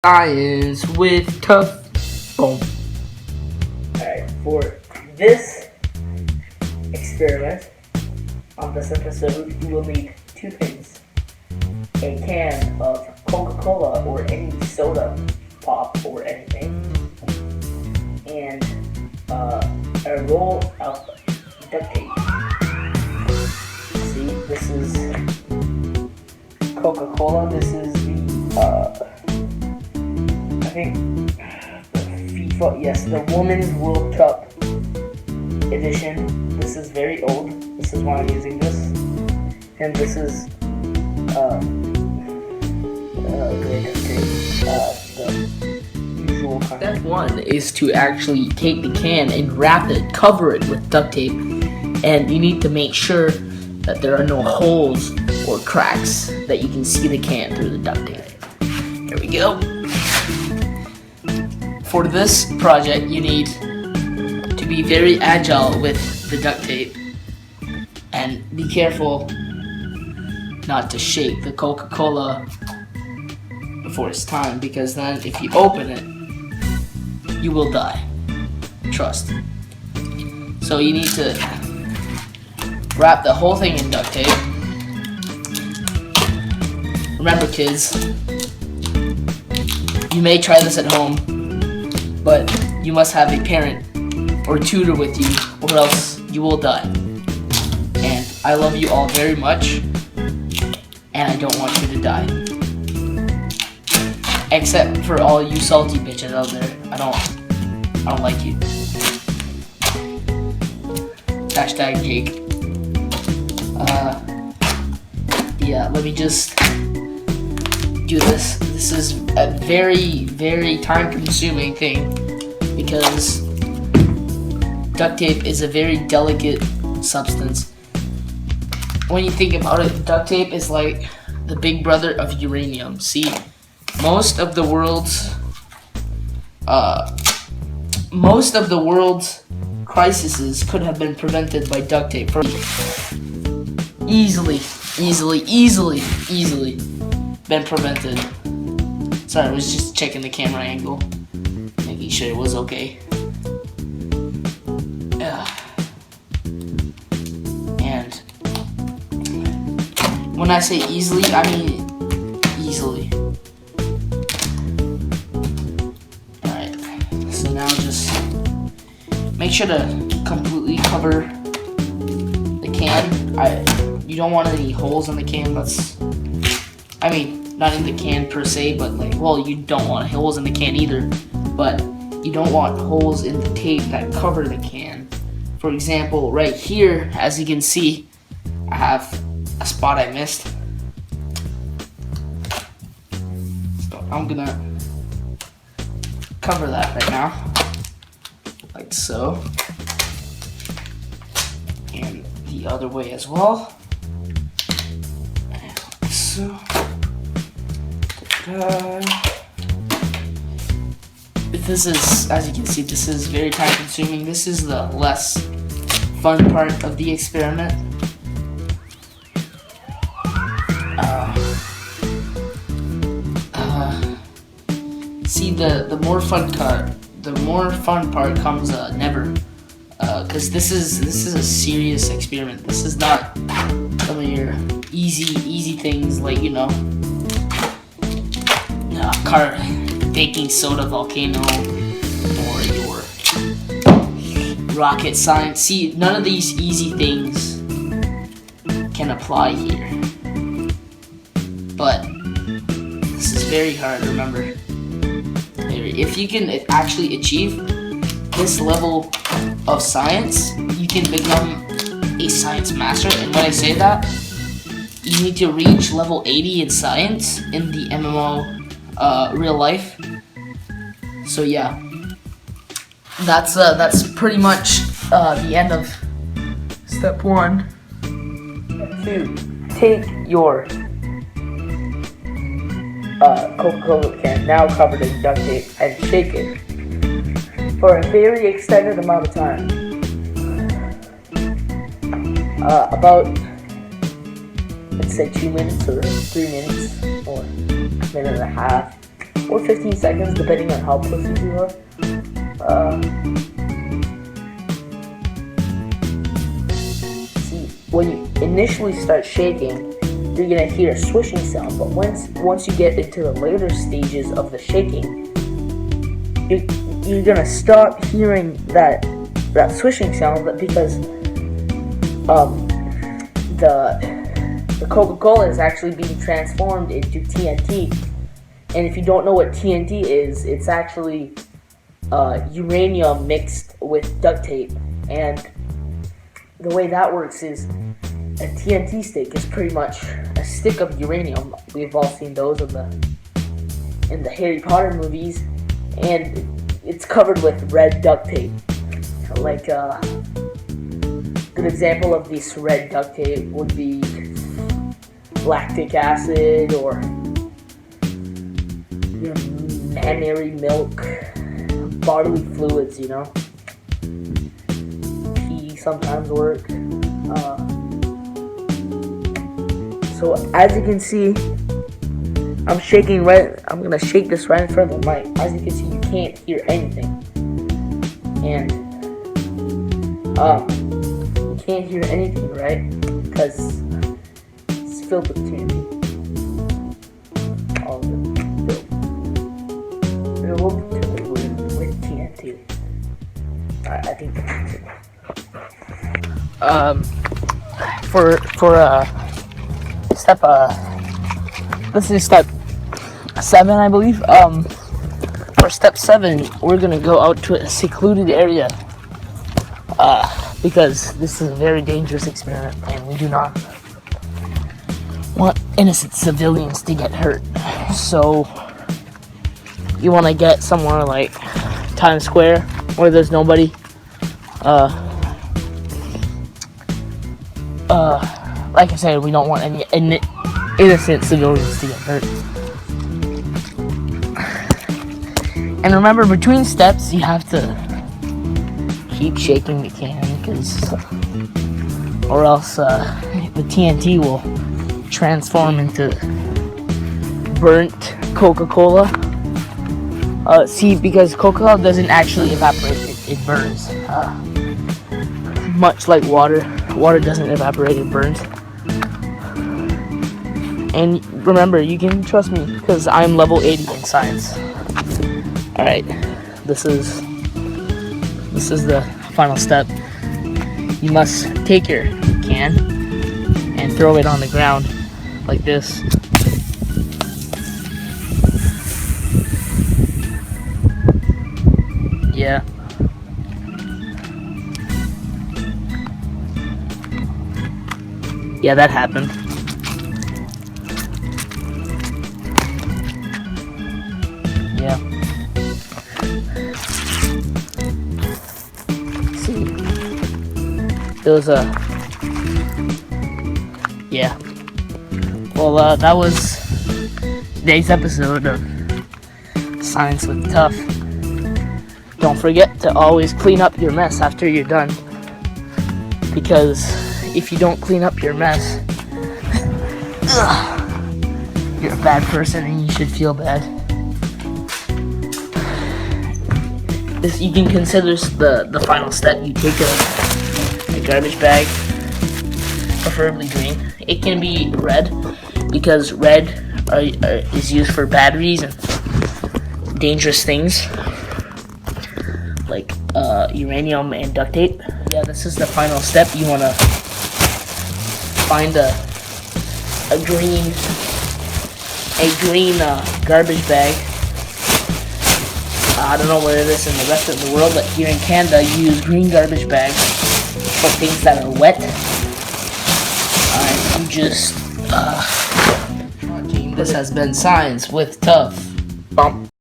Science with Tuff. Boom. Alright, for this experiment on this episode, you will need two things: a can of Coca-Cola or any soda pop or anything, and a roll of duct tape. See, this is Coca-Cola. This is the I think FIFA, yes, the Women's World Cup edition. This is very old. This is why I'm using this. And this is the usual kind. Step 1 is to actually take the can and wrap it, cover it with duct tape, and you need to make sure that there are no holes or cracks that you can see the can through the duct tape. There we go. For this project, you need to be very agile with the duct tape and be careful not to shake the Coca-Cola before it's time, because then if you open it, you will die. Trust. So you need to wrap the whole thing in duct tape. Remember, kids, you may try this at home, but you must have a parent or tutor with you, or else you will die. And I love you all very much, and I don't want you to die. Except for all you salty bitches out there. I don't like you. Hashtag Jake. Yeah, let me just do this. This is a very, very time-consuming thing because duct tape is a very delicate substance. When you think about it, duct tape is like the big brother of uranium. See, most of the world's crises could have been prevented by duct tape. Easily been prevented. Sorry, I was just checking the camera angle, making sure it was okay. And when I say easily, I mean easily. Alright, so now just make sure to completely cover the can. You don't want any holes in the can. Not in the can per se, but you don't want holes in the can either, but you don't want holes in the tape that cover the can. For example, right here, as you can see, I have a spot I missed. So I'm gonna cover that right now, like so, and the other way as well, and like so. This is, as you can see, this is very time consuming. This is the less fun part of the experiment. See, the more fun part comes never, because this is a serious experiment. This is not some of your easy things like, baking soda volcano or your rocket science. See, none of these easy things can apply here. But this is very hard, remember. If you can actually achieve this level of science, you can become a science master. And when I say that, you need to reach level 80 in science in the MMO real life. So yeah, that's pretty much the end of step 1. Step 2, take your Coca-Cola can, now covered in duct tape, and shake it for a very extended amount of time. About, let's say 2 minutes or 3 minutes or a minute and a half or 15 seconds, depending on how pussy you are. See, when you initially start shaking, you're gonna hear a swishing sound, but once you get into the later stages of the shaking, you're gonna stop hearing that swishing sound because the Coca-Cola is actually being transformed into TNT. And if you don't know what TNT is, it's actually uranium mixed with duct tape. And the way that works is a TNT stick is pretty much a stick of uranium. We've all seen those in the Harry Potter movies. And it's covered with red duct tape. Like a good example of this red duct tape would be lactic acid or mammary milk, bodily fluids, pee sometimes work. So as you can see, I'm shaking I'm gonna shake this right in front of the mic. As you can see, you can't hear anything. And you can't hear anything, right? Because it's filled with TNT. All of it filled with TNT. I think that's it. Step this is step 7, I believe. For step 7, we're gonna go out to a secluded area because this is a very dangerous experiment and we do not want innocent civilians to get hurt. So you want to get somewhere like Times Square where there's nobody. Like I said, we don't want any innocent civilians to get hurt. And remember, between steps, you have to keep shaking the can, or else the TNT will transform into burnt Coca-Cola. See, because Coca-Cola doesn't actually evaporate, it burns. Much like water. Water doesn't evaporate, it burns. And remember, you can trust me, because I'm level 80 in science. Alright, this is the final step. You must take your can and throw it on the ground like this. Yeah. Yeah, that happened. Yeah. See, there was a. Yeah. Well, that was today's episode of Science with Tuff. Don't forget to always clean up your mess after you're done, because if you don't clean up your mess, you're a bad person and you should feel bad. This, you can consider the final step. You take a garbage bag, preferably green. It can be red, because red is used for batteries and dangerous things like uranium and duct tape. Yeah, this is the final step. You want to find a green garbage bag. I don't know where it is in the rest of the world, but here in Canada, you use green garbage bags for things that are wet. You just this has been Science with Tuff. Bump.